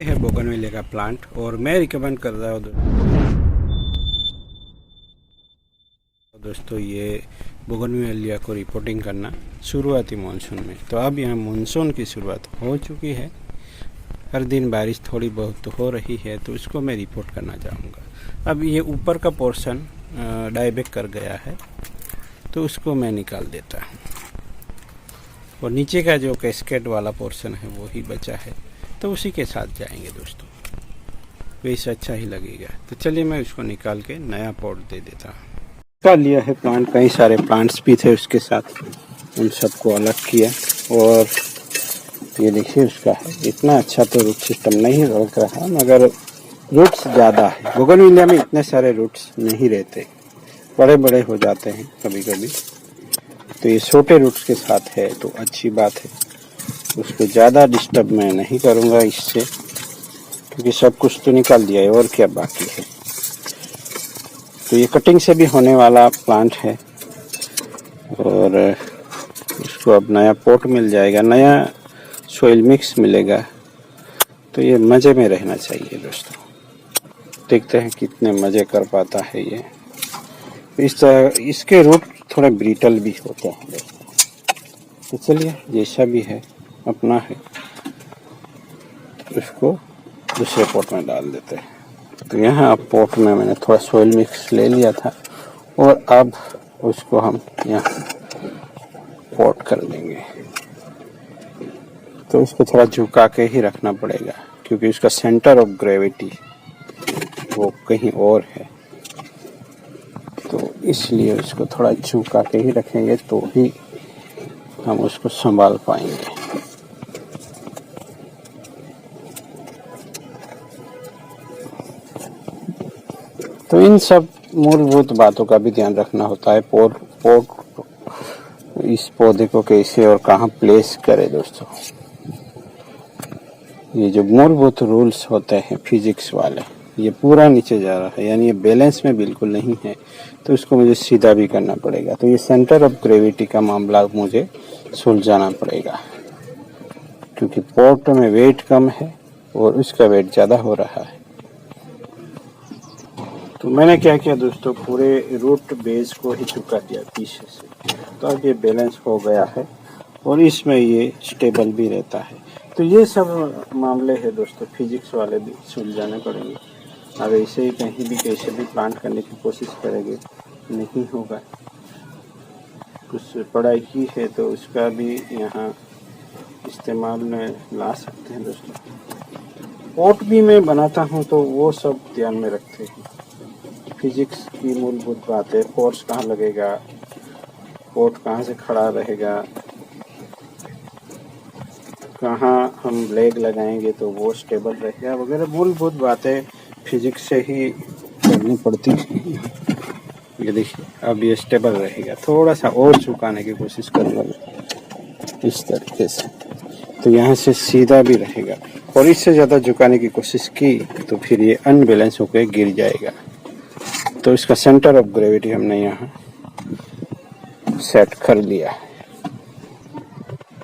है बोगनविले का प्लांट और मैं रिकमेंड कर रहा हूँ दोस्तों ये बोगनविलिया को रिपोर्टिंग करना शुरुआती मानसून में। तो अब यहाँ मानसून की शुरुआत हो चुकी है, हर दिन बारिश थोड़ी बहुत तो हो रही है, तो इसको मैं रिपोर्ट करना चाहूँगा। अब ये ऊपर का पोर्शन डाइबैक कर गया है तो उसको मैं निकाल देता हूँ और नीचे का जो कैस्केड वाला पोर्शन है वो ही बचा है, तो उसी के साथ जाएंगे दोस्तों, वैसे अच्छा ही लगेगा। तो चलिए मैं उसको निकाल के नया पॉट दे देता हूँ। निकाल लिया है प्लांट, कई सारे प्लांट्स भी थे उसके साथ, उन सबको अलग किया और ये देखिए उसका है। इतना अच्छा तो रूट सिस्टम नहीं लग रहा, मगर रूट्स ज़्यादा है। बोगनविलिया में इतने सारे रूट्स नहीं रहते, बड़े बड़े हो जाते हैं कभी कभी, तो ये छोटे रूट्स के साथ है तो अच्छी बात है। उसको ज़्यादा डिस्टर्ब मैं नहीं करूँगा इससे, क्योंकि सब कुछ तो निकाल दिया है और क्या बाकी है। तो ये कटिंग से भी होने वाला प्लांट है और इसको अब नया पॉट मिल जाएगा, नया सोइल मिक्स मिलेगा, तो ये मज़े में रहना चाहिए दोस्तों। देखते हैं कितने मज़े कर पाता है ये। इस तरह इसके रूट थोड़े ब्रिटल भी होते हैं दोस्तों। तो चलिए जैसा भी है अपना है, इसको दूसरे पॉट में डाल देते हैं। तो यहाँ अब पॉट में मैंने थोड़ा सोइल मिक्स ले लिया था और अब उसको हम यहाँ पॉट कर देंगे। तो इसको थोड़ा झुका के ही रखना पड़ेगा, क्योंकि उसका सेंटर ऑफ ग्रेविटी वो कहीं और है, तो इसलिए उसको थोड़ा झुका के ही रखेंगे तो ही हम उसको संभाल पाएंगे। तो इन सब मूलभूत बातों का भी ध्यान रखना होता है। इस पौधे को कैसे और कहाँ प्लेस करें दोस्तों। ये जो मूलभूत रूल्स होते हैं फिजिक्स वाले, ये पूरा नीचे जा रहा है, यानी ये बैलेंस में बिल्कुल नहीं है, तो इसको मुझे सीधा भी करना पड़ेगा। तो ये सेंटर ऑफ ग्रेविटी का मामला मुझे सुलझाना पड़ेगा, क्योंकि पॉट में वेट कम है और उसका वेट ज़्यादा हो रहा है। तो मैंने क्या किया दोस्तों, पूरे रूट बेस को ही चुका दिया पीछे से, तो अब ये बैलेंस हो गया है और इसमें ये स्टेबल भी रहता है। तो ये सब मामले हैं दोस्तों, फिजिक्स वाले भी सुलझाने पड़ेंगे। अब ऐसे ही कहीं भी कैसे भी प्लांट करने की कोशिश करेंगे नहीं होगा। कुछ पढ़ाई की है तो उसका भी यहाँ इस्तेमाल में ला सकते हैं दोस्तों। पॉट भी मैं बनाता हूँ तो वो सब ध्यान में रखते हैं, फिजिक्स की मूलभूत बातें, फोर्स कहाँ लगेगा, पॉट कहाँ से खड़ा रहेगा, कहाँ हम लेग लगाएंगे तो वो स्टेबल रहेगा, वगैरह मूलभूत बातें फिजिक्स से ही करनी पड़ती है। ये देखिए अब ये स्टेबल रहेगा, थोड़ा सा और झुकाने की कोशिश करूँगा इस तरीके से, तो यहाँ से सीधा भी रहेगा। और इससे ज़्यादा झुकाने की कोशिश की तो फिर ये अनबैलेंस होकर गिर जाएगा। तो इसका सेंटर ऑफ ग्रेविटी हमने यहाँ सेट कर लिया है।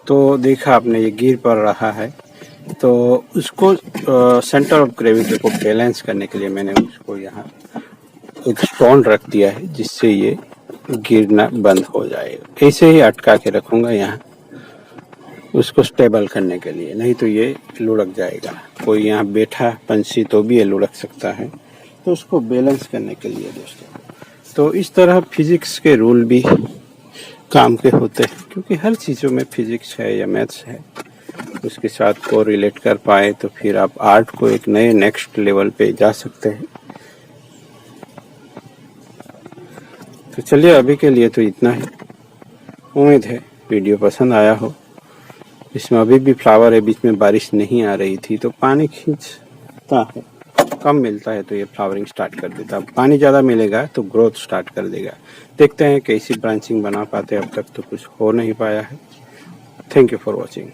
तो देखा आपने ये गिर पड़ रहा है, तो उसको सेंटर ऑफ ग्रेविटी को बैलेंस करने के लिए मैंने उसको यहाँ एक स्टोन रख दिया है, जिससे ये गिरना बंद हो जाएगा। ऐसे ही अटका के रखूँगा यहाँ उसको स्टेबल करने के लिए, नहीं तो ये लुढ़क जाएगा। कोई यहाँ बैठा पंछी तो भी ये लुढ़क सकता है, तो उसको बैलेंस करने के लिए दोस्तों। तो इस तरह फिजिक्स के रूल भी काम के होते हैं, क्योंकि हर चीज़ों में फिजिक्स है या मैथ्स है, उसके साथ को रिलेट कर पाए तो फिर आप आर्ट को एक नए नेक्स्ट लेवल पे जा सकते हैं। तो चलिए अभी के लिए तो इतना ही। उम्मीद है वीडियो पसंद आया हो। इसमें अभी भी फ्लावर है, बीच में बारिश नहीं आ रही थी तो पानी खींचता है, कम मिलता है तो ये फ्लावरिंग स्टार्ट कर देता है। पानी ज़्यादा मिलेगा तो ग्रोथ स्टार्ट कर देगा। देखते हैं कैसी ब्रांचिंग बना पाते हैं। अब तक तो कुछ हो नहीं पाया है। Thank you for watching.